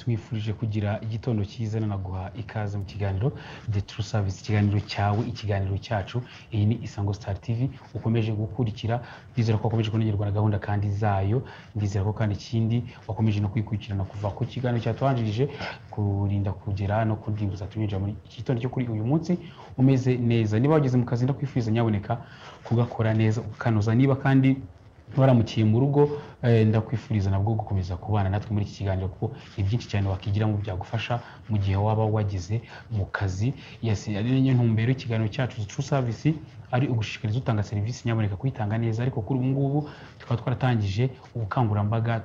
yes mwifurije kugira igitondo cyiza naguha ikaze mu kiganiro The True Service, ikiganiro cyawe, ikiganiro cyacu. Iyi ni Isango Star TV ukomeje gukurikira. Ndizera ko wakomeje kunogerwa na gahunda kandi zayo. Ndizera ko kandi ikindi wakomeje no kwikurikirana kuva ku kiganiro cyatubanjirije kurinda kugera no kudinguza tuminjira muri iki gitondo cyo kuri uyu munsi umeze neza. Niba wageze mu kazi ndakwifuza nyaboneka kugakora neza ukanoza. Niba kandi waramukiye mu rugo ndakwifuriza nabwo gukomeza kubana natwe muri iki kiganiro kuko ni byinshi cyane wakigira mu byagufasha mu gihe waba wagize mu kazi. Yes, ari niyo ntumbero y'ikiganiro cyacu True Service, ari ugushishikariza utanga serivisi nyaboneka kuyitanga neza. Ariko kuri ubu ngubu tukaba twaratangije ubukangurambaga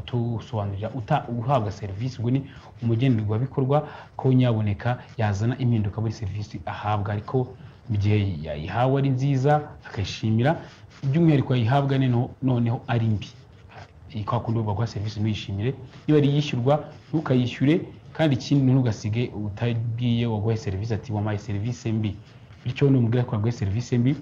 tusobanurira uhabwa serivisi ubwo ni umugenerwa bikorwa ko nyaboneka yazana impinduka muri serivisi ahabwa, ariko mu gihe yayihawe ari nziza akayishimira, by'umwihariko yayihabwa noneho ari mbi kwa kundi bagwa serivisi ntuyishimire. Niba ari yishyurwa ntukayishyure, kandi ikindi ntugasige utabwiye waguha serivisi ati wamaye serivisi mbi, bityo n'umubwira ko waguha serivisi mbi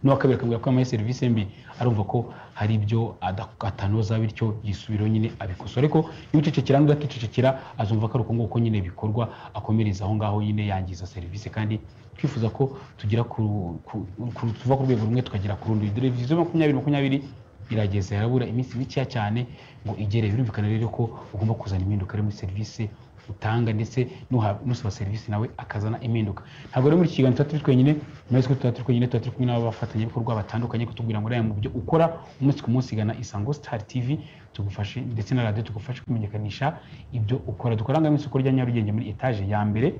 n'uwakabiri akabwira ko wamaye serivisi mbi, arumva ko hari ibyo atanoza, bityo yisubiro nyine abikosora. Ariko iyo ucecekera n'udakicecekera azumva ko ari uko nguko nyine bikorwa, akomereza aho ngaho nyine yangiza serivisi. kandi twifuza ko tugira tuva ku rwego rumwe tukagera ku rundi. Televiziyo 2020 irageze, harabura iminsi mike cyane ngo igere. Birumvikana rero ko ugomba kuzana impinduka muri serivisi utanga, ndetse nusaba serivisi nawe akazana impinduka. Ntabwo rero muri kiganiro turi twenyine, mwese ko turi twenyine, turi kumwe n'abafatanya bikorwa batandukanye kutubwira ngo mu byo ukora umunsi ku munsi gana Isango Star TV tugufashe, ndetse na radio tugufashe kumenyekanisha ibyo ukora. Dukoranga mu isoko rya Nyarugenge muri etage ya mbere.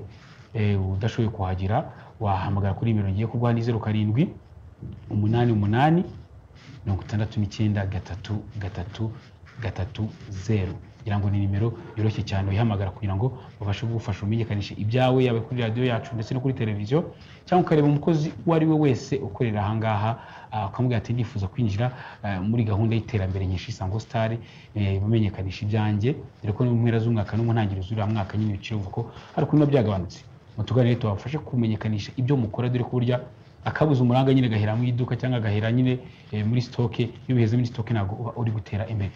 Udashoboye kuhagira wahamagara kuri nimero ngiye kuguha ni 07 88 69 ngira ngo ni nimero yoroshye cyane uyihamagara kugira ngo babashe kugufasha umenyekanishe ibyawe, yawe kuri radio yacu ndetse no kuri televiziyo, cyangwa ukareba umukozi wari we wese ukorera aha ngaha ukamubwira ati ndifuza kwinjira muri gahunda y'iterambere nyinshi Isango Star, bamenyekanisha ibyanjye. Dore ko mu mpera z'umwaka no mu ntangiriro z'uriya mwaka nyine bicirumva ko hari kuno byagabanutse. Mutugane rero tubafashe kumenyekanisha ibyo mukora, dore ko burya akabuza umuranga nyine gahera mu iduka cyangwa gahera nyine muri stock. Iyo biheze muri stock ntabwo uba uri gutera imbere.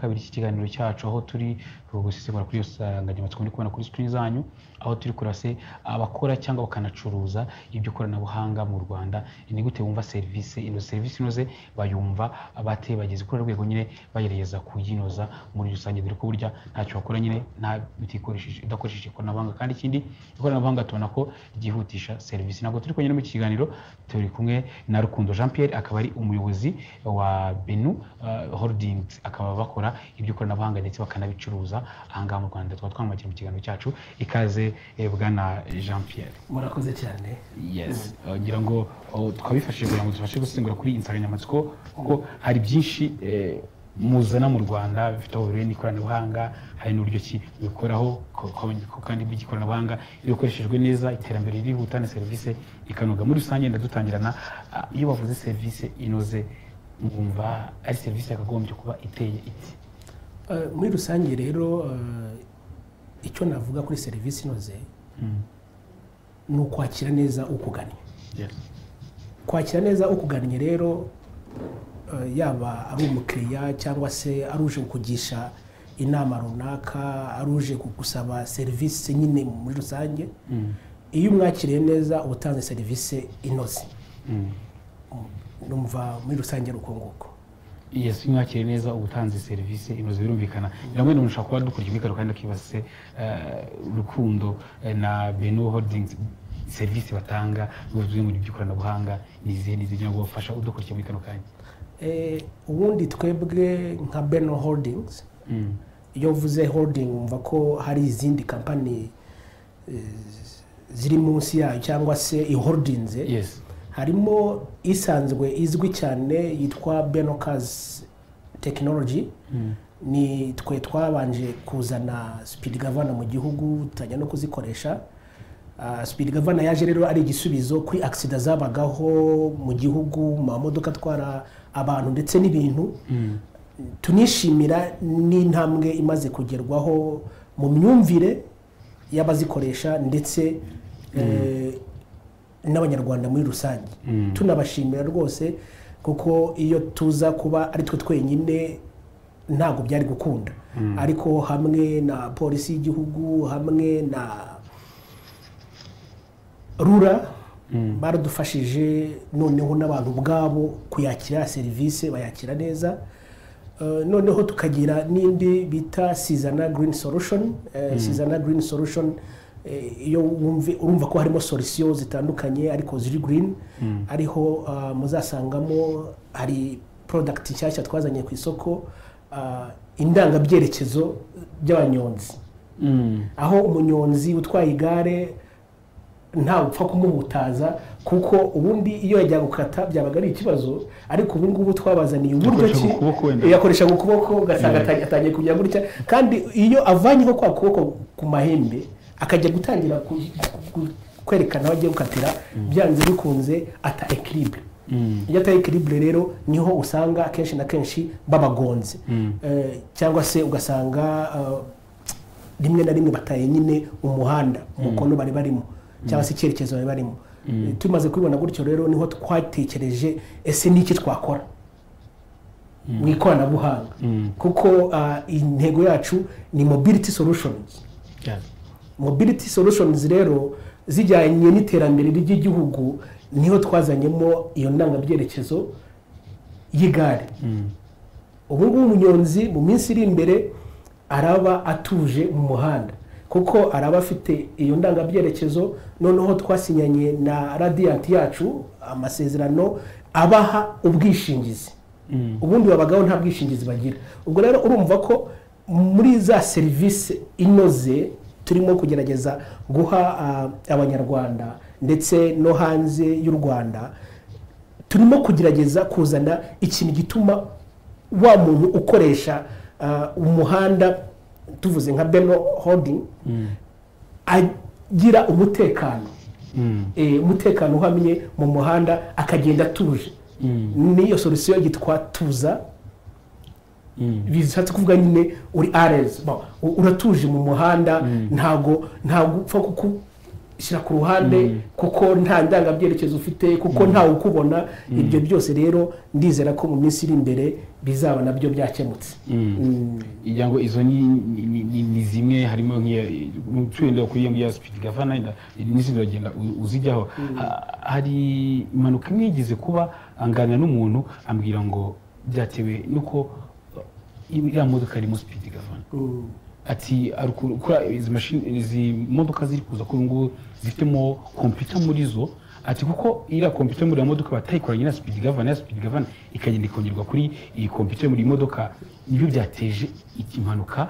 Kabiri ikiganiro cyacu aho turi gusesengura kuri insanganyamatsiko muri kubona kuri screen zanyu, aho turi kurase abakora cyangwa bakanacuruza ibyo koranabuhanga mu Rwanda. Ni gute wumva serivisi inoze bayumva bate, bageze kuri rwego nyine bagerageza kuyinoza muri rusange. Dore ko burya ntacyo bakora nyine nta idakoresheje ikoranabuhanga, kandi ikindi ikoranabuhanga tubona ko ryihutisha serivisi. Ntabwo turi konyine mu kiganiro, turi kumwe na Rukundo Jean Pierre, akaba ari umuyobozi wa Benu Holdings, akaba bakora ibyo koranabuhanga ndetse bakanabicuruza ahangaha mu Rwanda. Twamwakira mu kiganiro cyacu. Ikaze bwana Jean Pierre. Murakoze cyane. Yes, ngira ngo twabifashije kugira ngo tubashe gusengura kuri insanganyamatsiko kuko hari byinshi muzana mu Rwanda bifite uburere n'ikoranabuhanga. Hari n'uburyo ki bikoraho kandi by'ikoranabuhanga iyo ukoreshejwe neza iterambere ririhuta na serivisi ikanoga. Muri rusange ndadutangirana, iyo bavuze serivisi inoze mwumva ari serivisi yakagombye kuba iteye iki? Muri rusange rero icyo navuga kuri serivisi inoze ni ukwakira neza ukugannye. Kwakira neza ukugannye rero yaba ari umukiriya cyangwa se ari uje kugisha inama runaka aruje gusaba serivisi nyine muri rusange iyo umwakiriye neza uba utanze serivisi inoze numva muri rusange ari uko nguko yes mwakiriye neza ubutanze serivisi inoze birumvikana namwe n'ushaka kuba dukurikira ikaro kandi akibase Rukundo na Beno Holdings serivisi batanga ubuvuye mu by'ikoranabuhanga nizihe kugira ngo bafasha udukurikira muri kano kanya ubundi twebwe nka Beno Holdings iyo uvuze holding umva ko hari izindi company ziri munsi yayo cyangwa se iholdings yes harimo isanzwe izwi cyane yitwa Beno Cars Technology ni twe twabanje kuzana Speed Governor mu gihugu tajya no kuzikoresha Speed Governor yaje rero ari igisubizo kuri accident zabagaho mu gihugu mu modoka twara abantu ndetse n'ibintu tunishimira n'intambwe imaze kugerwaho mu myumvire y'abazikoresha ndetse n'abanyarwanda muri rusange tunabashimira rwose kuko iyo tuza kuba ari twe twenyine ntago byari gukunda ariko hamwe na polisi y'igihugu hamwe na rura baradufashije noneho n'abantu ubwabo kuyakira serivisi bayakira neza noneho tukagira n'indi bita Sizana Green Solution Sizana Green Solution iyo urumva ko harimo solution zitandukanye ariko ziri green ariho muzasangamo hari product nshyashya twazanye ku isoko indangabyerekezo by'abanyonzi aho umunyonzi utwaye igare nta upfa kumubutaza kuko ubundi iyo yajya gukata byabaga ari ikibazo ariko ubu ngubu twabazaniye uburyo ki yakoresha mu kuboko ugasanga atangiye kujya gutya kandi iyo avanyeho kwa kuboko ku mahembe akajya gutangira kwerekana aho agiye gukatira byanze bikunze ata equilibre iyo ata equilibre rero niho usanga akenshi na kenshi babagonze cyangwa se ugasanga rimwe na rimwe bataye nyine umuhanda umukono bari barimo cyangwa se icyerekezo bari barimo tumaze kubibona gutyo rero niho twatekereje ese niki twakora mu ikoranabuhanga kuko intego yacu ni mobility solutions mobility solutions rero zijyanye n'iterambere ry'igihugu niho twazanyemo iyo ndangabyerekezo y'igare ubu ngubu umunyonzi mu minsi iri imbere araba atuje mu muhanda kuko araba afite iyo ndangabyerekezo noneho twasinyanye na Radiant yacu amasezerano abaha ubwishingizi ubundi babagaho nta bwishingizi bagira ubwo rero urumva ko muri za serivisi inoze turimo kugerageza guha abanyarwanda ndetse no hanze y'u Rwanda turimo kugerageza kuzana ikintu gituma wa muntu ukoresha umuhanda tuvuze nka Beno Holding agira umutekano umutekano uhamye mu muhanda akagenda atuje niyo solution yitwa tuza bishatse kuvuga nyine uri ares uratuje mu muhanda ntago upfa kukushyira ku ruhande kuko nta ndangabyerekezo ufite kuko ntawe ukubona ibyo byose rero ndizera ko mu minsi iri imbere bizaba nabyo byakemutse igira ngo izo ni zimwe harimo nk'utuwenda kuri iyo Speed Governor n'izindi bagenda uzijyaho hari impanuka imwe kuba angana n'umuntu ambwira ngo byatewe nuko iriya modoka irimo Speed Governor ati izi modoka ziri kuza kuri ngo zifitemo computer muri zo ati kuko iriya computer muri modoka batayikoranye na Speed Governor ikagenda ikongerwa kuri iyi computer muri modoka nibyo byateje impanuka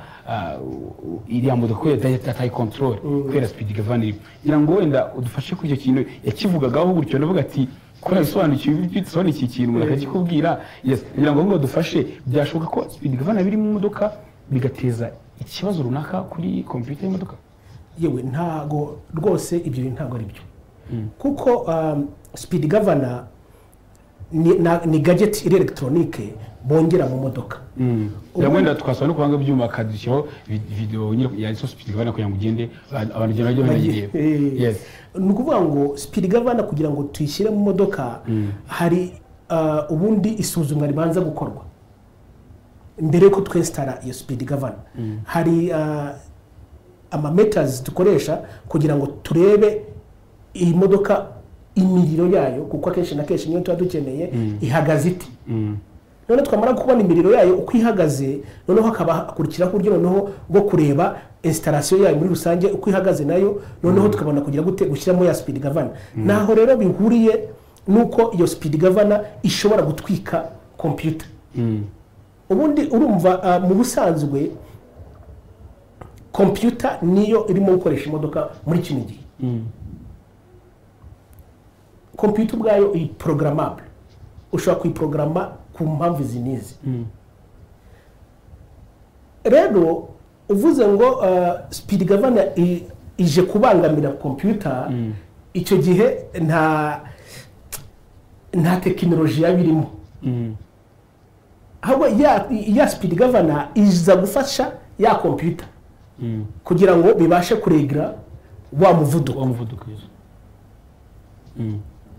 iriya modoka yataye control kubera Speed Governor ngira ngo wenda udufashe kuri icyo kintu yakivugagaho gutyo navuga ati kora bisobanukiye ikintu umuntu akakikubwira ngira ngo dufashe byashoboka ko Speed Governor biri mu modoka bigateza ikibazo runaka kuri computer y'imodoka yewe ntago rwose ibyo ntago ari byo kuko Speed Governor ni gadget electronique bongera mu modoka wenda twasaba no kubanga byuma kadishyiraho video ya Speed Governor kugira ngo ugende abantu bajye banagireba yes ni ukuvuga ngo Speed Governor kugira ngo tuyishyire mu modoka hari ubundi isuzumwa ribanza gukorwa mbere yuko twinstara iyo speed governor hari meters dukoresha kugira ngo turebe iyi modoka imiriro yayo, kuko akenshi na kenshi niyo tuba dukeneye ihagaze iti. none twamara kubona imiriro yayo uko ihagaze, noneho hakaba hakurikiraho uburyo noneho bwo kureba installation yayo muri rusange uko ihagaze nayo, noneho tukabona kugira gute gushyiramo ya speed governor. Naho rero bihuriye nuko iyo speed governor ishobora gutwika computer. Ubundi urumva mu busanzwe computer niyo irimo gukoresha imodoka muri kino gihe. Computer ubwayo i programmable, ushobora kuyiprograma ku mpamvu zinizi. Rero uvuze ngo speed governor ije kubangamira computer, icyo gihe nta tekinoloji yabirimo. Ahubwo ya speed governor iza gufasha ya computer kugira ngo bibashe kuregira wa muvuduko.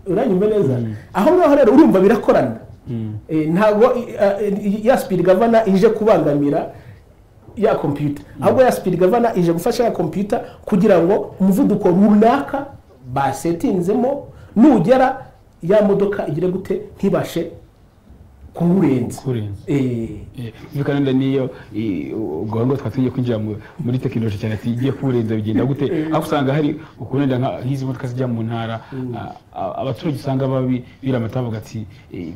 Uranyumva neza? Aho ngaho rero urumva birakorana. Ntabwo ya speed governor ije kubangamira ya computer, ahubwo ya speed governor ije gufasha ya computer kugira ngo umuvuduko runaka basetinzemo nugera ya modoka igire gute ntibashe kurenza. Bikanenda niyo ubwo ngo twatugiye kwinjira muri tekinoloji cyane tigiye kurenza bigenda gute, aho usanga hari ukunenda nk'izi modoka zijya mu ntara, abaturage usanga biramata bavuga ati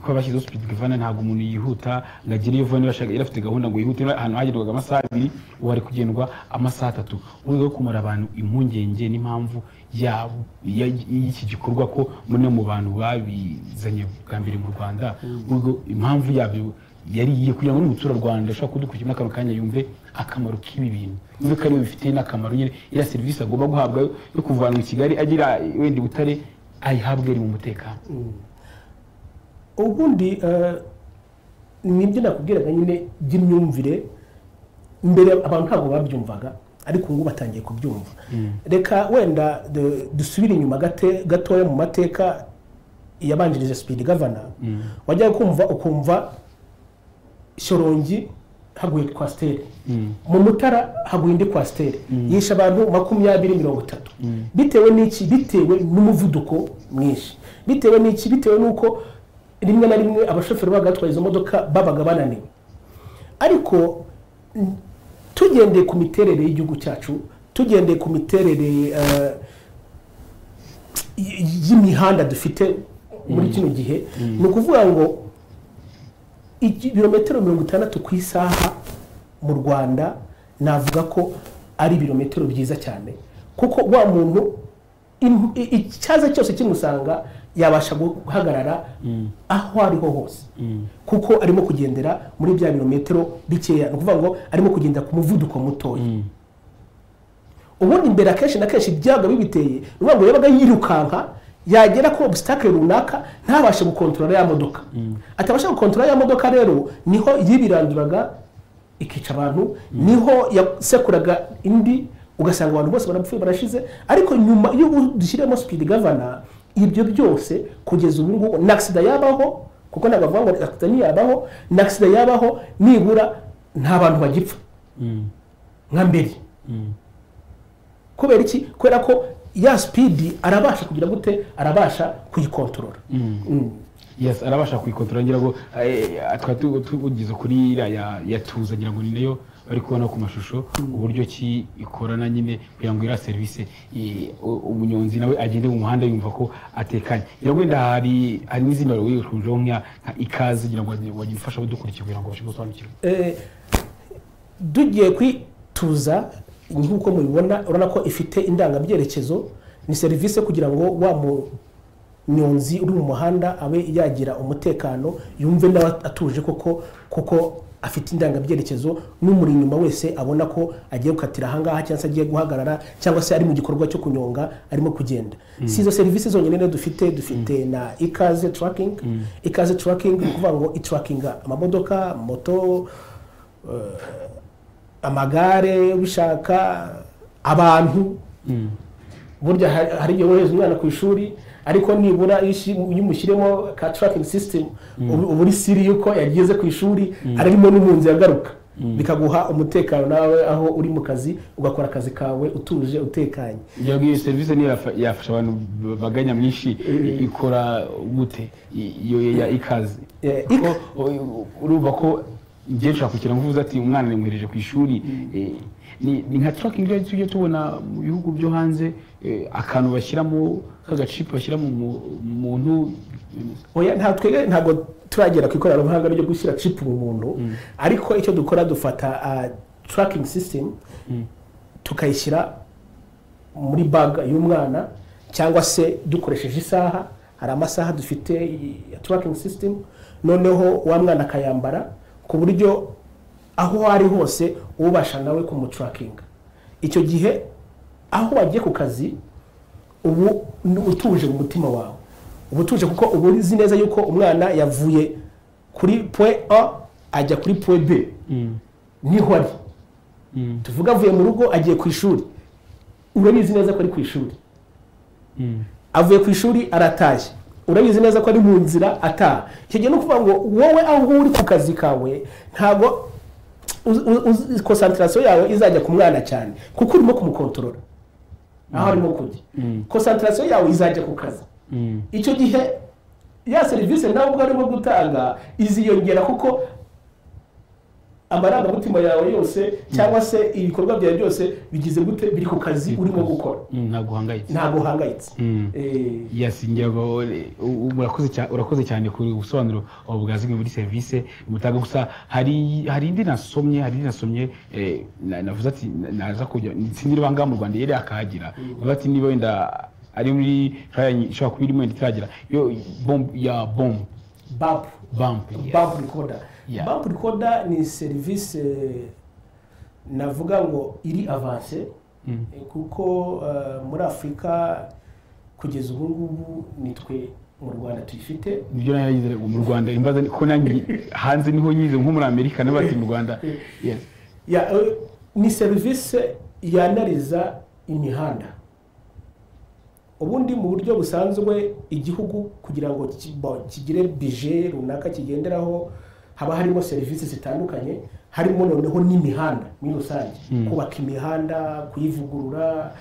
ko bashyize speed governor ntabwo umuntu yihuta ngagire iyo vone bashaka irafite gahunda ngo yihute ahantu hagerwaga amasaha 2 wari kugendwa amasaha 3. Urwo kumara abantu impungenge n'impamvu yabo y'iki gikorwa ko mune mu bantu babizanye bwa mbere mu Rwanda, urwo impamvu yabyo yari kugira ngo n'umutura Rwanda ashaka kudukurikira n'akantu kanya yumve akamaro k'ibi bintu, uvuga ko ari bifite n'akamaro nyine ira service agomba guhabwa yo kuvana mu Kigali agira wenda Butare ayihabwe ari mu mutekano. Ubundi nibyo nakubwiraga nyine by'imyumvire, mbere abantu ntabwo babyumvaga ariko ngo batangiye kubyumva. Reka wenda dusubire inyuma gatoya mu mateka yabanjirije speed governor. Wajya kumva ukumva Shorongi haguye Kwasiteri, mu Mutara haguye indi Kwasiteri yisha abantu 20-30. Bitewe n'iki? Bitewe n'umuvuduko mwinshi. Bitewe n'iki? Bitewe nuko rimwe na rimwe abashoferi bagatwaye izo modoka babaga bananiwe. Ariko tugendeye ku miterere y'igihugu cyacu, tugendeye ku miterere y'imihanda dufite muri kino gihe, ni ukuvuga ngo ibirometero 60 ku isaha mu Rwanda navuga ko ari ibirometero byiza cyane, kuko wa muntu icyaza cyose kimusanga yabasha guhagarara aho ariho hose, kuko arimo kugendera muri bya birometero bikeya, no kuvuga ngo arimo kugenda ku muvuduko mutoya. Ubundi imbere akenshi na kenshi byaga bibiteye, uvuga ngo yabaga yirukanka yagera ku obstacle runaka ntabashe gukontrola ya modoka. Atabasha gukontrola ya modoka rero niho yibiranduraga ikica abantu, niho yasekuraga indi ugasanga abantu bose barapfuye barashize. Ariko nyuma iyo dushyiremo speed governor ibyo byose kugeza ubu ngubu n'accident yabaho, kuko nagavuga ngo accident yabaho, n'accident yabaho nibura nta bantu bagipfa nka mbere. Kubera iki? Kubera ko ya speed arabasha kugira gute, arabasha kuyikontrola. Yes, arabasha kuyikontrola. Ngira ngo tugize kuri yatuza, ngira ngo ni nayo bari kubona ku mashusho uburyo ki ikorana nyine kugira ngo ira service umunyonzi nawe agende mu muhanda yumva ko atekanye. Ngira ngo hari n'izina wiyushunjeho nka ikaze, ngira ngo wagifasha budukurikira kugira ngo bashe gusobanukirwa. Dugiye kwituza nk'uko mubibona, urana ko ifite indangabyerekezo, ni service kugira ngo wa munyonzi uri mu muhanda abe yagira umutekano, yumve nawe atuje kuko afite indangabyerekezo, n'umuri inyuma wese abona ko agiye gukatira ahangaha cyangwa se agiye guhagarara cyangwa se ari mu gikorwa cyo kunyonga arimo kugenda. Si izo service zonyine ne dufite na ikaze tracking. Ikaze tracking ni kuvuga ngo itrackinga amamodoka, moto, amagare, bishaka abantu. Burya hari igihe wohereza umwana ku ishuri ariko nibura iyo umushyiremo ka tracking system uba uri siri yuko yageze ku ishuri arimo n'impunzi yagaruka bikaguha umutekano nawe aho uri mu kazi ugakora akazi kawe utuje utekanye. iyo serivisi niyo yafasha abantu baganya myinshi ikora gute iyo ya ikaze urumva ko ngiye nshaka kugira ngo uvuze ati umwana nimwereje ku ishuri ni nka tracking rero tujye tubona mu bihugu byo hanze akantu bashyiramo k'agacipa bashyira mu muntu oya ntabwo turagera ku ikoranabuhanga ryo gushyira chip mu muntu ariko icyo dukora dufata tracking system tukayishyira muri bag y'umwana cyangwa se dukoresheje isaha. hari amasaha dufite ya tracking system noneho wa mwana akayambara ku buryo aho ari hose ubasha nawe kumutrackinga. icyo gihe aho wagiye ku kazi ubu utuje mu mutima wawe, ubu utuje kuko ubu uzi neza yuko umwana yavuye kuri point A ajya kuri point B niho ari. tuvuga avuye mu rugo agiye ku ishuri, urabizi neza ko ari ku ishuri. avuye ku ishuri aratashye, urabizi neza ko ari mu nzira ataha. icyo gihe no kuvuga ngo wowe aho uri ku kazi kawe ntabwo concentration yawe izajya ku mwana cyane kuko urimo kumukontorora aho arimo kujya. concentration yawe izajya ku kazi. icyo gihe ya serivisi nawe ubwo arimo gutanga iziyongera kuko amarangamutima yawe yose cyangwa se ibikorwa byawe byose bigize gute biri ku kazi urimo gukora. ntabwo uhangayitse. yasingira urakoze cyane ku busobanuro bwa zimwe muri serivisi mutanga. gusa hari indi nasomye navuze ati naza kujya ntsindira banga mu Rwanda yere akahagira bati niba wenda ari muri ishobora kuba irimo itaragira yo bomb recorder. Bump recorder ni service navuga ngo iri avance kuko muri Afrika kugeza ubu ngubu nitwe mu Rwanda tuyifite. Nibyo nayize mu Rwanda imbaza ko nangi hanze niho nyize nko muri Amerika n'abati mu Rwanda. Ni service yanariza imihanda. ubundi mu buryo busanzwe igihugu kugira ngo kigire budget runaka kigenderaho haba harimo serivisi zitandukanye, harimo noneho n'imihanda muri rusange, kubaka imihanda, kuyivugurura,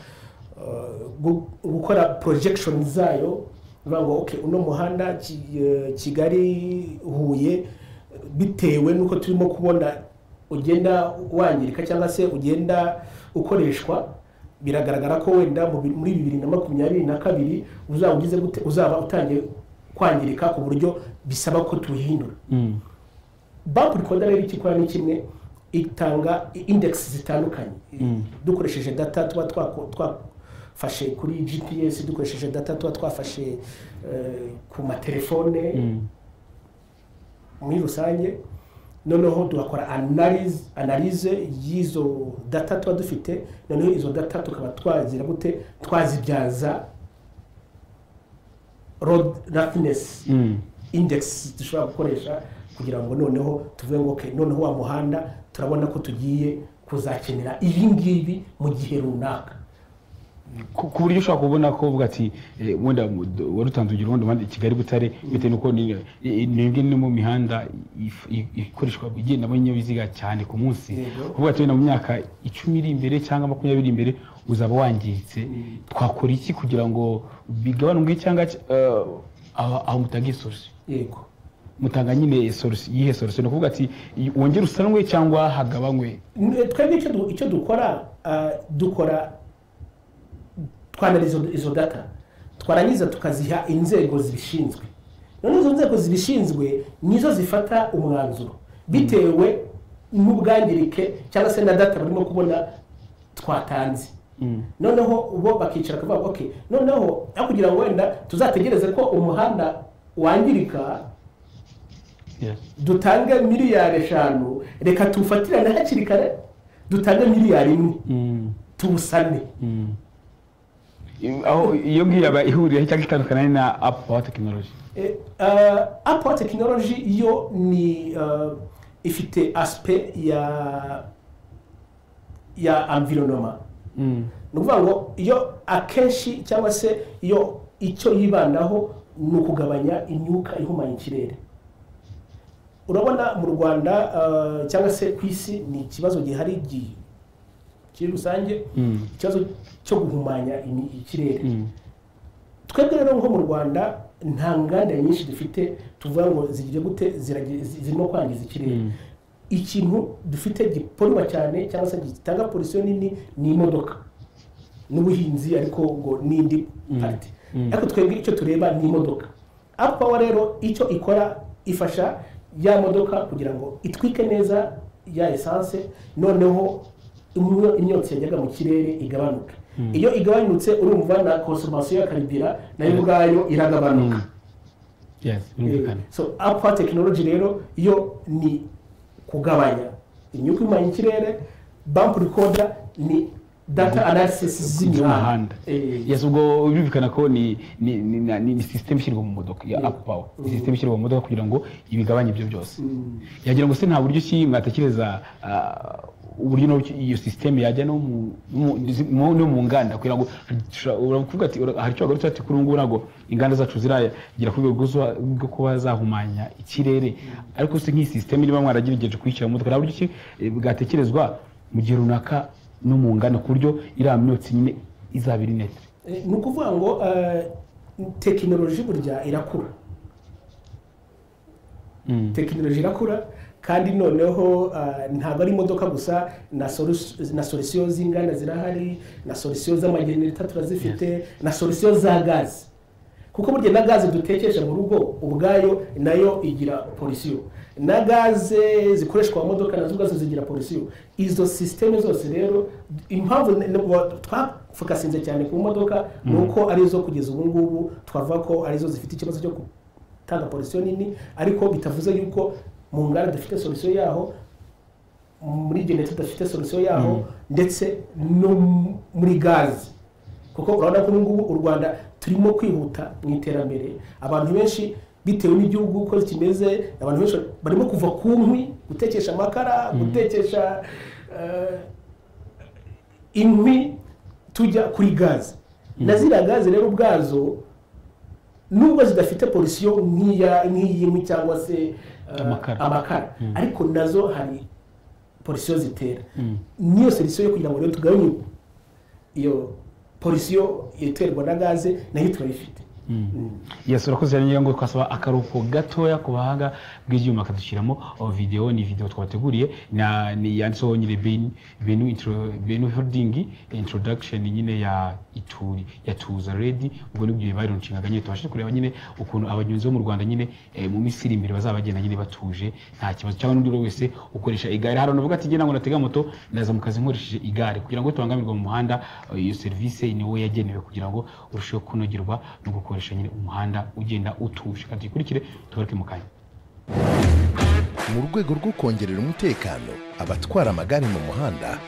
gukora projection zayo, ngo okay uno muhanda Kigali Huye bitewe nuko turimo kubona ugenda wangirika cyangwa se ugenda ukoreshwa, biragaragara ko wenda muri 2022 uzawugize gute uzaba utangiye kwangirika ku buryo bisaba ko tuhindura. Bump recorder rero ikikora ni kimwe, itanga index zitandukanye dukoresheje data tuba twafashe kuri GPS, dukoresheje data tuba twafashe ku matelefone muri rusange, noneho dukora analyze y'izo data tuba dufite, noneho izo data tukaba twagira gute twazibyaza road roughness index dushobora gukoresha kugira ngo noneho tuvuge ngo okay noneho wa muhanda turabona ko tugiye kuzakenera ibi ngibi mu gihe runaka, ku buryo ushobora kubona ko uvuga ati wenda warutanzugira ubundi muhanda Kigali Butare bitewe nuko ni mu mihanda ikoreshwa igendamo n'ibinyabiziga cyane ku munsi, uvuga ati mu myaka 10 iri imbere cyangwa 20 iri imbere uzaba wangiritse, twakora iki kugira ngo bigabanuke cyangwa aho mutangiye solution? Yego, mutanga nyine solution, yihe solution no kuvuga ati wongera usanwe cyangwa hagabanywe? Twebwe icyo dukora twanaliza izo data, twarangiza tukaziha inzego zibishinzwe, none izo nzego zibishinzwe nizo zifata umwanzuro bitewe n'ubwangirike cyangwa se na data barimo kubona twatanze. Noneho ubo bakicara kuvuga okay noneho kugira ngo wenda tuzategereze ko umuhanda wangirika dutange 5 miliyari, reka tufatirane hakiri kare dutange 1 miliyari tubusane. aho iyo ngiye ihurira cyangwa itandukana na Up Power Technology. Up Power Technology iyo ni ifite aspect ya environnement. Nukuvuga ngo iyo akenshi cyangwa se iyo icyo yibandaho ni ukugabanya imyuka ihumanya ikirere. Urabona mu Rwanda cyangwa se ku isi ni ikibazo gihari kiri rusange, ikibazo cyo guhumanya ikirere. Twebwe rero nko mu Rwanda nta nganda nyinshi dufite tuvuga ngo zigire gute zirimo kwangiza ikirere. Ikintu dufite gipoliwa cyane cyangwa se gitanga pollution nini ni imodoka n'ubuhinzi, ariko ngo n'indi party. Ariko twebwe icyo tureba ni imodoka. Up Power rero icyo ikora ifasha ya modoka kugira ngo itwike neza ya essence, noneho imyotsi yajyaga mu kirere igabanuka. Iyo igabanutse urumva na consommation ya carburant nayo ubwayo iragabanuka. So Up Power technology rero iyo ni kugabanya imyuka ihumanya ikirere. Bump recorder ni data analysis z'imihanda. Yes, ubwo birumvikana ko ni system ishyirwa mu modoka ya Up Power. System ishyirwa mu modoka kugira ngo ibigabanye ibyo byose. Yagira ngo se nta buryo ki mwatekereza uburyo iyo system yajya no mu nganda kugira ngo uravuga ati hari cyo garuta ati kuri ngo nago inganda zacu ziragira ku rwego rwo kuba zahumanya ikirere, ariko se nk'iyi system niba mwaragirigeje kwishyira mu modoka, nta buryo ki bwatekerezwa mu gihe runaka no mu nganda ku buryo iriya myotsi nyine izabiri neza. Ni ukuvuga ngo tekinoloji burya irakura. Tekinoloji irakura kandi noneho ntabwo ari imodoka gusa, na solution z'inganda zirahari, na solution z'amagenerator turazifite, na solution za gazi. Kuko burya na gazi dutekesha mu rugo ubwayo nayo igira pollution, na gaze zikoreshwa mu modoka nazo gaze zigira pollution. Izo systeme zose rero impamvu twafokasinze cyane ku modoka nuko ari zo kugeza ubu ngubu twavuga ko ari zo zifite ikibazo cyo gutanga pollution nini, ariko bitavuze yuko mu nganda dufite solution yaho, muri generator dufite solution yaho, ndetse no muri gaze. Kuko urabona ko ngubu u Rwanda turimo kwihuta mu iterambere, abantu benshi bitewe n'igihugu uko kimeze, abantu benshi barimo kuva ku nkwi gutekesha amakara, gutekesha inkwi, tujya kuri gaze. Na ziriya gaze rero ubwazo nubwo zidafite pollution nk'iyi cyangwa se amakara, ariko nazo hari pollution zitera. Niyo solution yo kugira ngo rero tugabanye iyo pollution iterwa na gaze nayo turayifite. Yes, urakoze cyane ngo twasaba akaruko gatoya ku bahanga bw'ibyuma kadushyiramo video. Ni video twabateguriye ni yanditseho nyine Benu Holding introduction nyine ya Ituri ya Tuza Ready. Ubwo nibyo bayironcingaga nyine tubashe kureba nyine ukuntu abanyonzi bo mu Rwanda nyine mu misiri imbere bazabagenda nyine batuje nta kibazo, cyangwa n'undi wese ukoresha igare. Hari unavuga ati ngena ngo natega moto ndaza mu kazi nkoresheje igare, kugira ngo tubangamirwe mu muhanda. Iyo service ni wowe yagenewe kugira ngo urusheho kunogerwa no gukora nyine umuhanda ugenda utuje. Kandi ikurikire tubareke mu kanya. Mu rwego rwo kongerera umutekano abatwara amagare mu muhanda,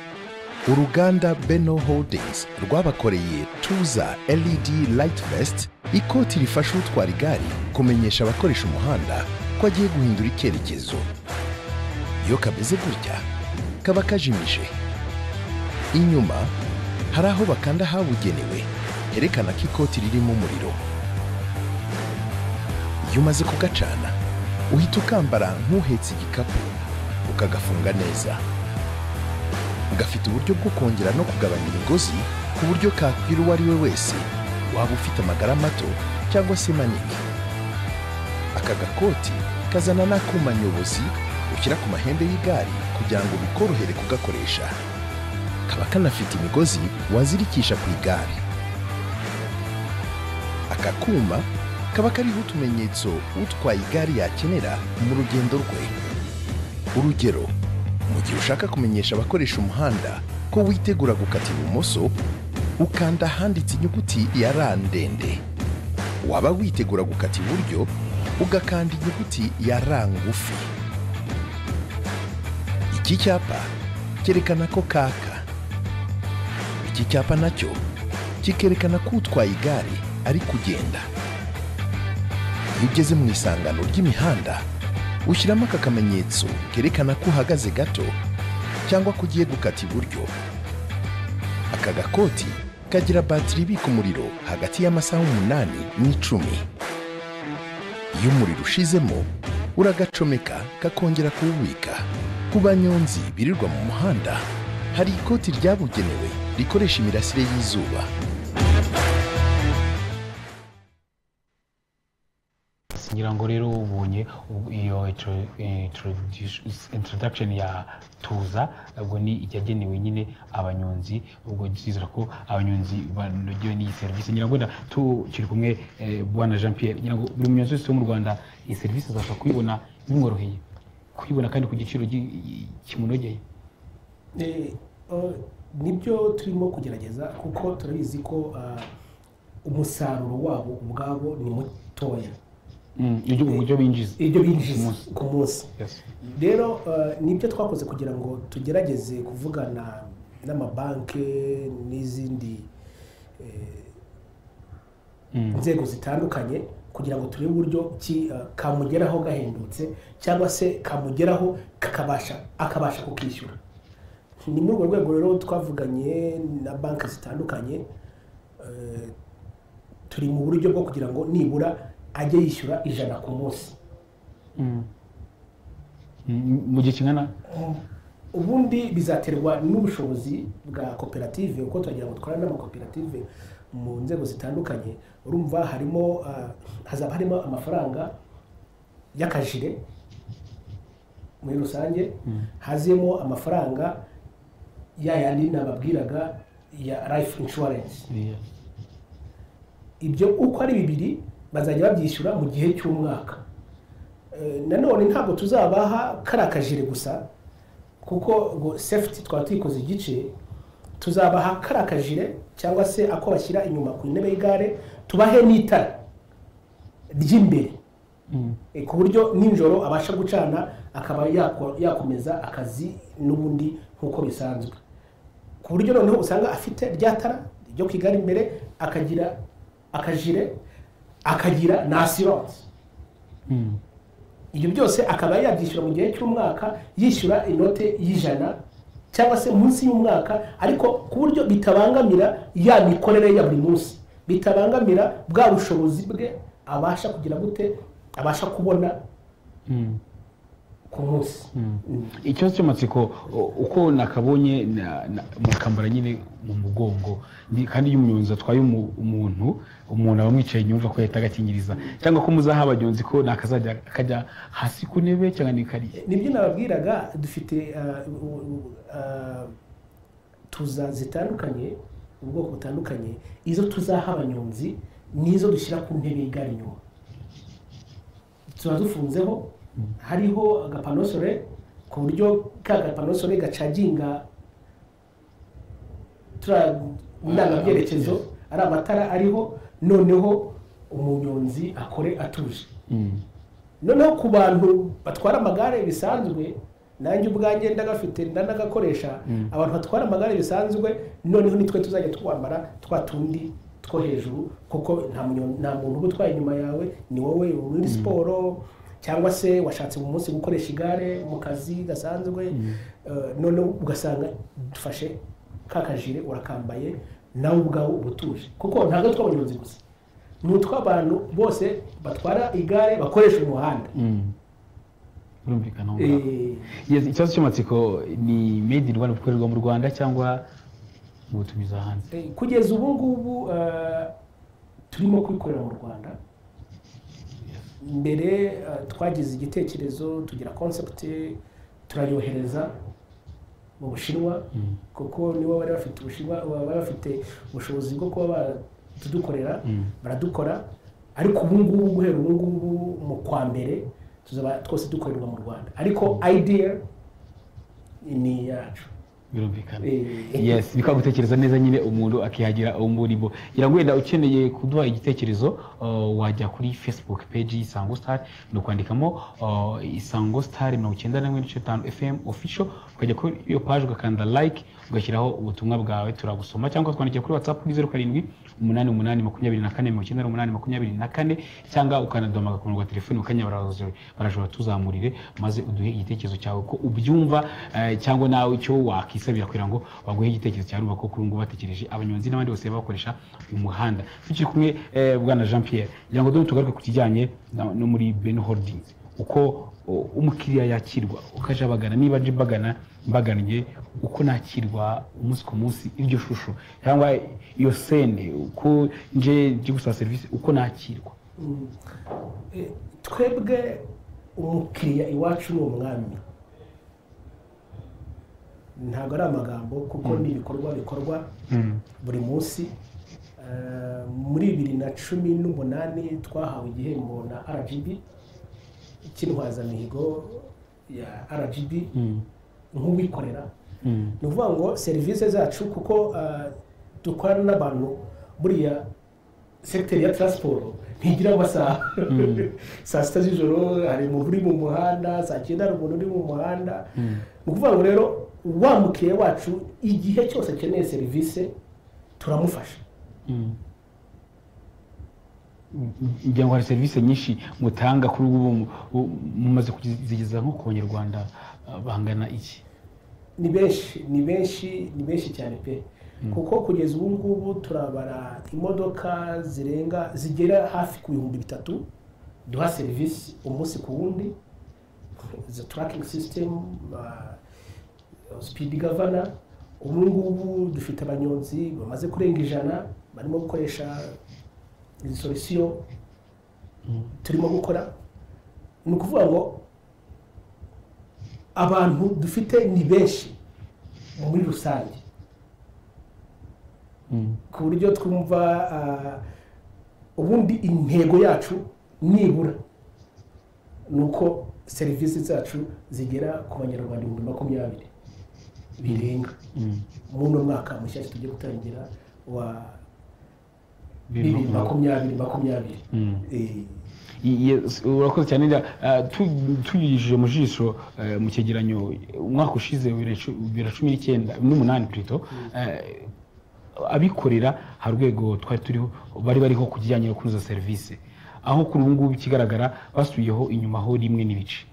uruganda Beno Holdings rwabakoreye Tuza LED Light Vest, ikoti rifasha utwara igare kumenyesha abakoresha umuhanda ko agiye guhindura icyerekezo. Iyo kameze gutya kaba kajimije. Inyuma hari aho bakanda habugenewe herekana ko ikoti ririmo umuriro. Iyo umaze kugacana uhita ukambara nk'uhetse igikapu ukagafunga neza. Gafite uburyo bwo kongera no kugabanya imigozi ku buryo kakwira uwo ari we wese, waba ufite amagara mato cyangwa se manini. Aka gakoti kazana n'akuma nyobozi ushyira ku mahembe y'igare kugira ngo bikorohere kugakoresha. Kaba kanafite imigozi wazirikisha ku igare. Aka kuma kaba kariho utumenyetso utwaye igare yakenera mu rugendo rwe. Urugero, mu gihe ushaka kumenyesha abakoresha umuhanda ko witegura gukata ibumoso, ukanda ahanditse inyuguti ya R ndende. Waba witegura gukata iburyo, ugakanda inyuguti ya R ngufi. Iki cyapa cyerekana ko kaka. Iki cyapa nacyo kikerekana ko utwaye igare ari kugenda. Iyo ugeze mu isangano ry'imihanda, ushyiramo aka kamenyetso kerekana ko uhagaze gato cyangwa ko ugiye gukata iburyo. Aka gakoti kagira batiri ibika umuriro hagati y'amasaha 8 n'10. iyo umuriro ushizemo uragacomeka kakongera kuwubika. Ku banyonzi birirwa mu muhanda hari ikoti ryabugenewe rikoresha imirasire y'izuba. ngira ngo rero ubonye iyo introduction ya Tuza ubwo ni ijyagenewe nyine abanyonzi, ubwo gizira ko abanyonzi banogewe n'iyi service. ngira ngo tukiri kumwe bwana Jean Pierre, ngira ngo buri munyonzi wese mu Rwanda iyi service azashaka kuyibona bimworoheye, kuyibona kandi ku giciro kimunogeye. Nibyo turimo kugerageza kuko turabizi ko umusaruro wabo ubwabo ni mutoya. Ibyo binjiza ku munsi. Rero nibyo twakoze kugira ngo tugerageze kuvugana n'amabanki n'izindi nzego zitandukanye kugira ngo turebe uburyo kamugeraho gahendutse cyangwa se kamugeraho akabasha kukishyura. Ni muri urwo rwego rero twavuganye na banki zitandukanye, turi mu buryo bwo kugira ngo nibura ajye yishyura 100 ku munsi. Mu gihe kingana ubundi bizaterwa n'ubushobozi bwa koperative, uko twagira ngo twarane n'amakoperative mu nzego zitandukanye. Urumva hazaba harimo amafaranga y'akajire muri rusange, hazemo amafaranga yayandi nababwiraga ya life insurance. Ibyo uko ari bibiri bazajya babyishyura mu gihe cy'umwaka. Nanone ntabwo tuzabaha karakajire gusa kuko ngo safety twatwikoze igice, tuzabaha karakajire cyangwa se ako bashyira inyuma ku ntebe y'igare, tubahe n'itara ry'imbere ku buryo ninjoro abasha gucana akaba yakomeza akazi n'ubundi nk'uko bisanzwe, ku buryo noneho usanga afite rya tara ryo ku igare imbere, akagira akajire, akagira na assurance. Ibyo byose akaba yabyishyura mu gihe cy'umwaka, yishyura inote y'100 cyangwa se munsi y'umwaka, ariko ku buryo bitabangamira ya mikorere ya buri munsi, bitabangamira bwa bushobozi bwe abasha kugira gute, abasha kubona ku munsi. Ikibazo cy'amatsiko uko nakabonye mukambara nyine mu mugongo, kandi iyo umunyonzi atwaye umuntu abamwicaye nyumva ko yahita agakingiriza, cyangwa ko muzaha abanyonzi ko nakazajya akajya hasi ku ntebe cyangwa nikariye. Nibyo nababwiraga, dufite Tuza zitandukanye, ubwoko butandukanye. Izo tuzaha abanyonzi nizo dushyira ku ntebe y'igare inyuma, tuba dufunzeho, hariho agapanosore ku buryo ka gapanosore gacaginga ndangabyerekezo, ari amatara ariho, noneho umunyonzi akore atuje. Noneho ku bantu batwara amagare bisanzwe, nanjye ubwanjye ndagafite ndanagakoresha, abantu batwara amagare bisanzwe, noneho nitwe tuzajya twambara twa tundi two hejuru, kuko nta muntu uba utwaye inyuma yawe, ni wowe muri siporo cyangwa se washatse mu munsi gukoresha igare mu kazi gasanzwe. Noneho ugasanga dufashe kakajire urakambaye, nawe ubwawe ubutuje, kuko ntabwo tw'abanyonzi gusa, ni utw'abantu bose batwara igare bakoresha umuhanda. Urumvikana. Ikibazo cy'amatsiko ni made in Rwanda, bikorerwa mu Rwanda cyangwa mutumiza hanze? Kugeza ubu ngubu turimo kubikorera mu Rwanda. Mbere twagize igitekerezo, tugira concept, turayohereza mu Bushinwa, kuko nibo bari bafite ubushobozi bwo kuba tudukorera, baradukora. Ariko ubu ngubu guhera ubu ngubu mu kwa mbere tuzaba twose dukorerwa mu Rwanda, ariko idea ni yacu. Birumvikana. Yes, bikaba gutekereza neza nyine umuntu akihagira umurimo. Irangwenda ukeneye kuduha igitekerezo wajya kuri Facebook page Isango Star, no kwandikamo Isango Star 94.5 FM official, ukajya kuri iyo page ugakanda like, ugashyiraho ubutumwa bwawe turagusoma, cyangwa twandikira kuri WhatsApp kuri 078824 cyangwa ukanadomaga ku murongo wa telefone ukanya barashobora tuzamurire, maze uduhe igitekerezo cyawe ko ubyumva, cyangwa nawe icyo bakwisabira kugira ngo baguhe igitekerezo cya rumva ko kuri ngo batekereje abanyonzi n'abandi bose bakoresha umuhanda tukiri kumwe bwana Jean Pierre kugira ngo tugaruke ku kijyanye no muri Beno Holdings uko umukiriya yakirwa ukaje bagana niba aje mbagannye uko nakirwa umunsi ku munsi iryo shusho cyangwa iyo sene uko nje gusaba service uko nakirwa. Twebwe umukiriya iwacu ni umwami, ntabwo ari amagambo kuko ni ibikorwa bikorwa buri munsi. Muri 2018 twahawe igihembo na RGB cy'intwazamihigo ya RGB nk'ubikorera. Ni ukuvuga ngo serivisi zacu kuko dukorana n'abantu buriya secteur ya transport ntigira amasaha saa sita z'ijoro hari umuntu uri mu muhanda, saa cyenda hari umuntu uri mu muhanda. Ni ukuvuga ngo rero wa mukiriya wacu igihe cyose akeneye serivisi turamufasha. Ngira ngo hari serivisi nyinshi mutanga kuri ubu mumaze kuzigeza nko ku Banyarwanda bangana iki? Ni benshi cyane pe, kuko kugeza ubu ngubu turabara imodoka zigera hafi ku 3,000 duha serivisi umunsi ku wundi. The tracking system, speed governor, ubu ngubu dufite abanyonzi bamaze kurenga 100 barimo gukoresha izi solution turimo gukora. Ni ukuvuga ngo abantu dufite ni benshi muri rusange ku buryo twumva ubundi intego yacu nibura nuko serivisi zacu zigera ku Banyarwanda 20 birenga mu mwaka mushyashya tugiye gutangira wa 2020. Urakoze cyane. Tuyijije mu jisho mu cyegeranyo umwaka ushize 2018 plutôt abikorera hari urwego twari turiho bariho kujyanye no kunoza serivisi, aho kuri ubu ngubu ikigaragara basubiyeho inyuma ho rimwe n'ibice.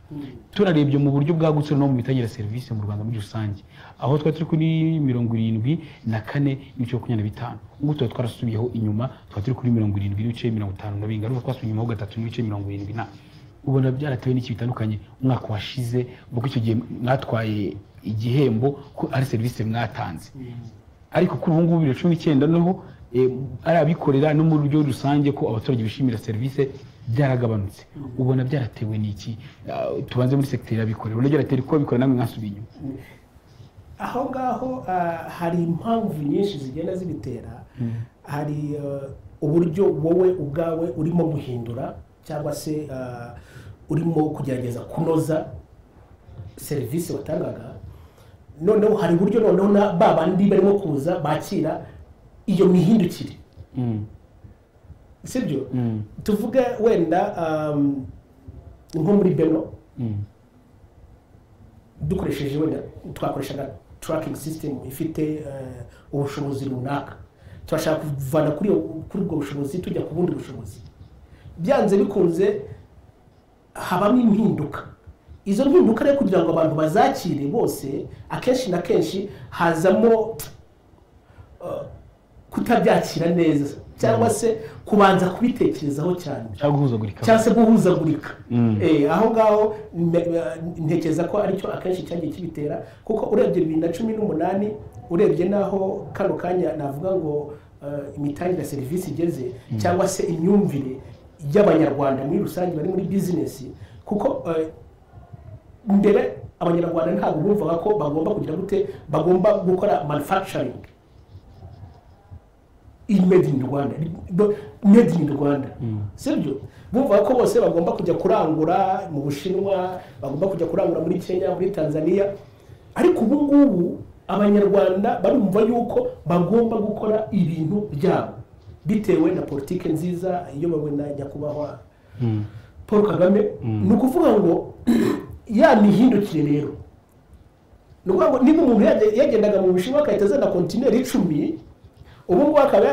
Turarebye mu buryo bwagutse no mu mitangire serivisi mu Rwanda muri rusange, aho twari turi kuri 74.25 ubu twarasubiyeho inyuma twari turi kuri 70.50 n'ibingaruka twasubiye inyuma ho 3.70. Ubona byaratewe n'iki bitandukanye umwaka washize ubwo icyo gihe mwatwaye igihembo ko ari serivisi mwatanze, ariko kuri ubu ngubu 2019 noneho ari abikorera no mu buryo rusange ko abaturage bishimira serivisi byaragabanutse. Ubona byaratewe n'iki? Tubanze muri secteur y'abikorera, ubona byaratewe ko abikorera namwe mwasubiye inyuma. Aho ngaho hari impamvu nyinshi zigenda zibitera. Hari uburyo wowe ubwawe urimo guhindura cyangwa se urimo kugerageza kunoza serivisi watangaga. Noneho hari uburyo noneho babandi barimo kuza bakira iyo mihindukire. Sibyo? Tuvuge wenda nko muri Beno dukoresheje wenda twakoreshaga tracking system ifite ubushobozi runaka, turashaka kuvana kuri ubwo bushobozi tujya ku bundi bushobozi. Byanze bikunze habamo impinduka. Izo mpinduka rero kugira ngo abantu bazakire bose akenshi na kenshi hazamo kutabyakira neza cyangwa se kubanza kubitekerezaho cyane cyangwa se guhuzagurika. Aho ngaho ntekereza ko aricyo akenshi cyagiye kibitera, kuko urebye 2018 urebye naho kano kanya navuga ngo imitangire ya serivisi igeze cyangwa se imyumvire y'Abanyarwanda muri rusange bari muri business, kuko mbere Abanyarwanda ntabwo bumvaga ko bagomba kugira gute, bagomba gukora manufacturing made in Rwanda. Sibyo? Bumva ko bose bagomba kujya kurangura mu Bushinwa, bagomba kujya kurangura muri Kenya, muri Tanzania. Ariko ubu ngubu Abanyarwanda barumva yuko bagomba gukora ibintu byabo bitewe na politike nziza iyobowe na nyakubahwa Paul Kagame. Ni ukuvuga ngo ya mihindukire rero, ni ukuvuga ngo niba umuntu yagendaga mu Bushinwa akahita azana kontineri 10, ubu ngubu akaba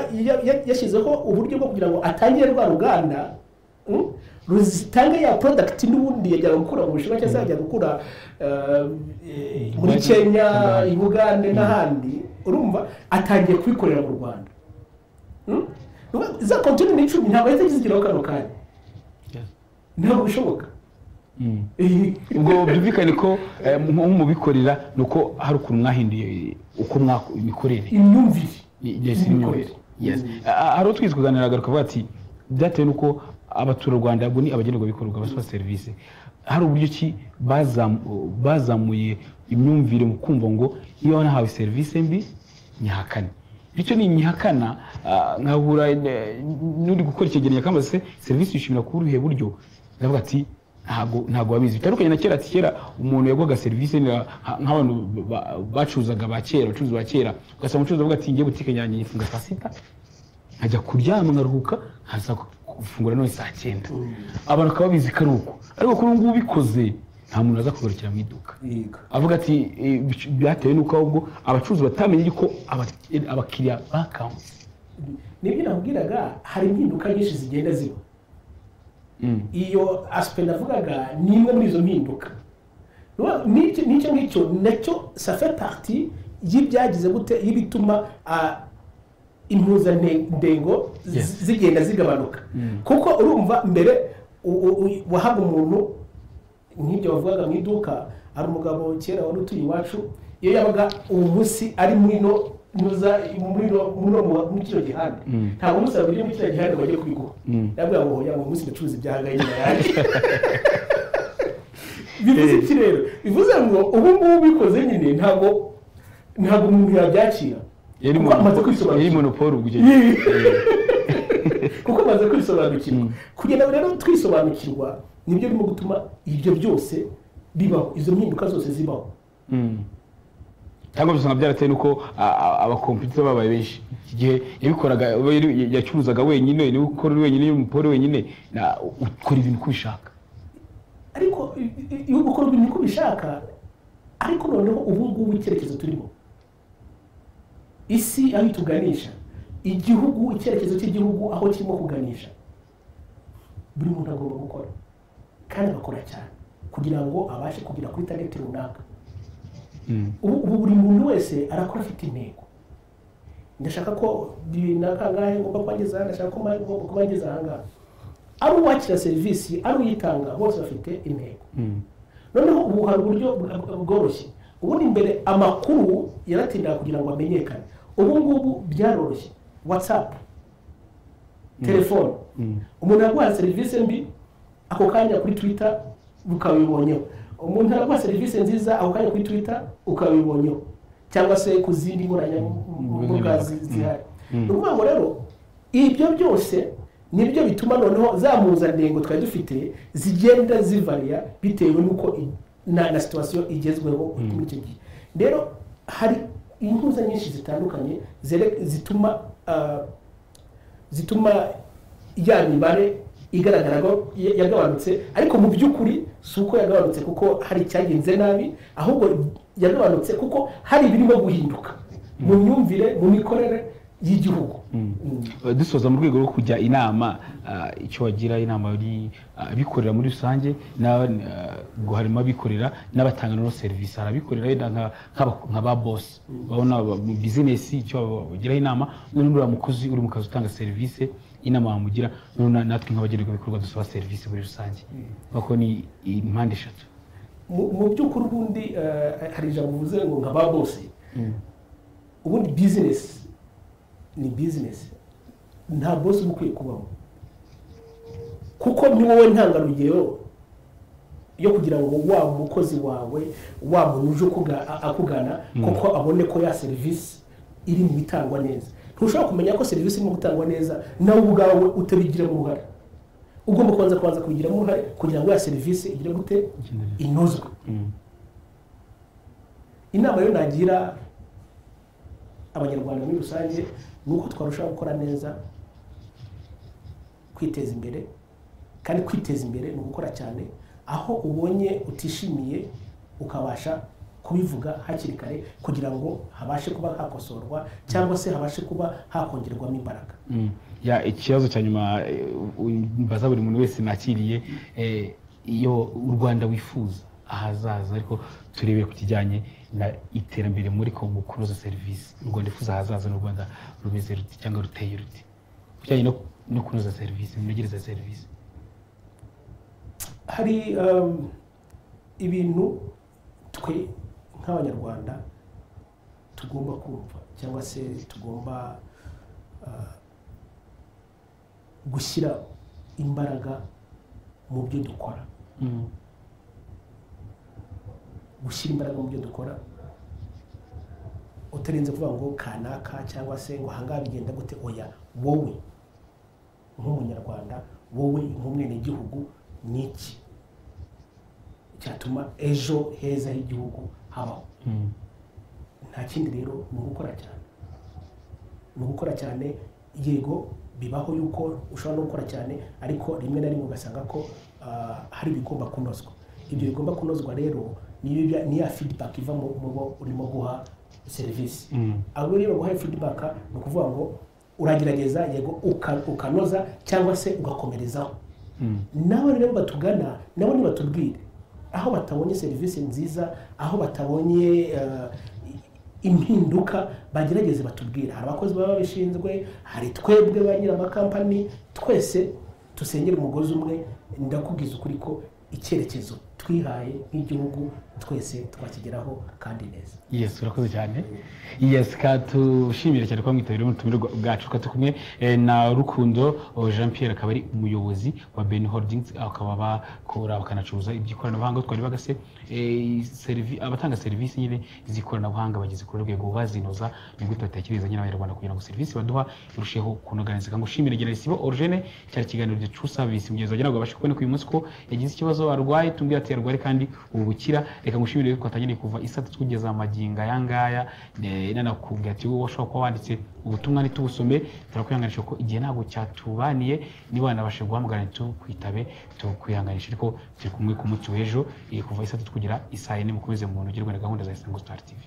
yashyizeho uburyo bwo kugira ngo atangire rwa ruganda ruzitanga ya product n'ubundi yajyaga gukura mu Bushinwa cyangwa yajyaga gukura muri Kenya, i Bugande n'ahandi, urumva atangiye kubikorera mu Rwanda. Za kontinent n'icumi ntabwo yahita zigiraho kano kanya, ntabwo bishoboka. ubwo byumvikane ko mu bikorera nuko hari ukuntu mwahinduye uko imikorere, imyumvire. hari utwize kuganira agaruka avuga ati byatewe nuko abaturarwanda ubwo ni abagenerwa bikorwa basaba serivisi, hari uburyo ki bazamuye imyumvire mu kumva ngo iyo nahawe serivisi mbi nyihakane. Bityo ni nyihakana nkahura n'uri gukora icyegeranyo kamaze serivisi yishimira kuri uruhe buryo, ndavuga ati ntago wabizi. Bitandukanye na kera, ati kera umuntu yagwaga serivisi nk'abantu bacuruzaga ba kera, abacuruzi ba kera, ugasanga umucuruzi avuga ati ngiye butike yanjye yifunga saa sita nkajya kuryama ngaruhuka nkaza gufungura none saa 9. Abantu bakaba babizi ko ari uko, ariko kuri ubu ngubu bikoze nta muntu aza kugarukira mu iduka avuga ati byatewe nuko ahubwo abacuruzi batamenye ko abakiriya bakanze. Nibyo nabwiraga, hari impinduka nyinshi zigenda ziba. Iyo aspect navugaga ni imwe muri izo mpinduka. Nicyo nacyo ça fait partie y'ibyagize gute y'ibituma impuzandengo zigenda zigabanuka. Kuko urumva mbere wahaga umuntu nk'ibyo bavugaga mu iduka, ari umugabo kera wari utuye iwacu, iyo yabaga uwo munsi ari muri kino gihande, ntabwo umunsi abiri muri kino gihande bajya kubiguha, nabwo ngo ya munsi ndacuruza ibyahangaye nyuma yanjye. Bivuze iki rero? Bivuze ngo ubu ngubu bikoze nyine ntabwo umuntu yabyakira, yari monopole ubwo kuko amaze kwisobanukirwa. Kugenda rero twisobanukirwa nibyo birimo gutuma ibyo byose bibaho, izo mpinduka zose zibaho. Cyangwa bisanga byaratewe nuko abakompiyuta babaye benshi. Iki gihe yabikoraga yacuruzaga wenyine, ni ukora wenyine, umupore wenyine, ukora ibintu kubishaka. Ariko iyo ukora ibintu kubishaka, ariko noneho ubu ngubu icyerekezo turimo, isi aho ituganisha, igihugu, icyerekezo cy'igihugu aho kirimo kuganisha, buri muntu agomba gukora kandi agakora cyane kugira ngo abashe kugera kuri target runaka. Ubu buri muntu wese arakora afite intego. Ndashaka ko nakangahe ngomba kwageza, ndashaka ko ngomba kubageza ahangaha. Ari uwakira serivisi, ari uyitanga, bose bafite intego. Noneho ubu hari uburyo bworoshye. Ubundi imbere amakuru yaratindaga kugira ngo amenyekane. Ubu ngubu byaroroshye. WhatsApp, telefone, umuntu yaguha serivisi mbi ako kanya kuri Twitter ukabibonyeho. Umuntu araguha serivisi nziza ako kanya kuri Twitter ukabibonyeho, cyangwa se ku zindi nkoranyambaga zihari. Urumva rero ibyo byose nibyo bituma noneho za mpuzandengo twari dufite zigenda zivaria bitewe nuko na situation igezweho muri icyo gihe. Rero hari impuza nyinshi zitandukanye zituma ya mibare igaragara ko yagabanutse, ariko mu by'ukuri si uko yagabanutse kuko hari icyagenze nabi, ahubwo yagabanutse kuko hari ibirimo guhinduka mu myumvire, mu mikorere y'igihugu. Dusoza mu rwego rwo kujya inama, icyo wagira inama ari abikorera muri rusange, harimo abikorera n'abatanga no serivisi. Hari abikorera wenda nka ba boss babona mu business, icyo bagiraho inama, n'uriya mukozi uri mu kazi utanga serivisi, inama bamugira, natwe nk'abagenerwa bikorwa dusaba serivisi muri rusange. Bako ni impande eshatu. Mu by'ukuri ubundi hari ijambo uvuze ngo nka ba boss, ubundi business ni business, nta boss ukwiye kubaho, kuko ni wowe ntangarugero yo kugira ngo wa mukozi wawe, wa muntu uje akugana, kuko abone ko ya service iri mu bitangwa neza. Ntushobora kumenya ko service iri mu gutangwa neza nawe ubwawe utabigiramo uruhare. Ugomba kubanza kubigiramo uruhare kugira ngo ya service igire gute inozwe. Inama yo nagira abanyarwanda muri rusange nuko twarushaho gukora neza, kwiteza imbere, kandi kwiteza imbere ni ugukora cyane. Aho ubonye utishimiye ukabasha kubivuga hakiri kare kugira ngo habashe kuba hakosorwa cyangwa se habashe kuba hakongerwamo imbaraga. ikibazo cya nyuma mbaza buri muntu wese nakiriye iyo u Rwanda wifuza ahazaza ariko turebeye ku kijyanye na iterambere muri Kongo kunoza serivisi u Rwanda wifuza ahazaza n'u Rwanda rumeze ruti cyangwa ruteye ruti bijyanye no kunoza serivisi munegereza serivisi hari ibintu twe nk'abanyarwanda tugomba kumva cyangwa se tugomba gushyira imbaraga mu byo dukora gushyira imbaraga mu byo dukora utarinze kuvuga ngo kanaka cyangwa se ngo ahangaha bigenda gute oya wowe nk'umunyarwanda wowe nk'umwenegihugu niki cyatuma ejo heza h'igihugu habaho nta kindi rero ni ugukora cyane yego bibaho yuko ushobora no gukora cyane ariko rimwe na rimwe ugasanga ko hari ibigomba kunozwa ibyo bigomba kunozwa rero ni ya feedback iva mu bo urimo guha serivisi abo rero guha feedback ni ukuvuga ngo uragerageza yego ukanoza cyangwa se ugakomerezaho nabo rero batugana nabo nibatubwire aho batabonye serivisi nziza aho batabonye impinduka bagerageze batubwire hari abakozi baba babishinzwe hari twebwe ba nyir'amakampani twese tusengera umugozi umwe ndakubwiza ukuri ko icyerekezo twihaye nk'igihugu twese twakigeraho kandi neza. Yes, urakoze cyane. Yes, katushimira cyane kwa mwitabira umutumire bwacu katukumwe na Rukundo Jean Pierre akaba ari umuyobozi wa Ben Holdings akaba bakora bakanacuruza ibyikoranabuhanga twari bagase abatanga serivisi nyine zikoranabuhanga bageze ku rwego bazinoza ni gute batekereza nyine abanyarwanda kugira ngo serivisi baduha irusheho kunoganiza ngo shimire gera isibo Origene cyari kiganiro de True Service mugeze bagira ngo babashe kubona ku munsi ko yagize ikibazo arwaye tumbira ati arwaye kandi ubukira reka ngushimire ko atanyene kuva isatu twugeza amaginga yangaya nanakubwira ati wowe washobora kuba wanditse ubutumwa ni tubusome turakwihanganisha ko igihe ntabwo cyatubaniye niba nabashe guhamagara kwitabe tukwihanganisha ariko turi kumwe ku munsi w'ejo kuva isatu twugera isaha 4 mukomeze mu muntu ugirwa na gahunda za Isango Star TV.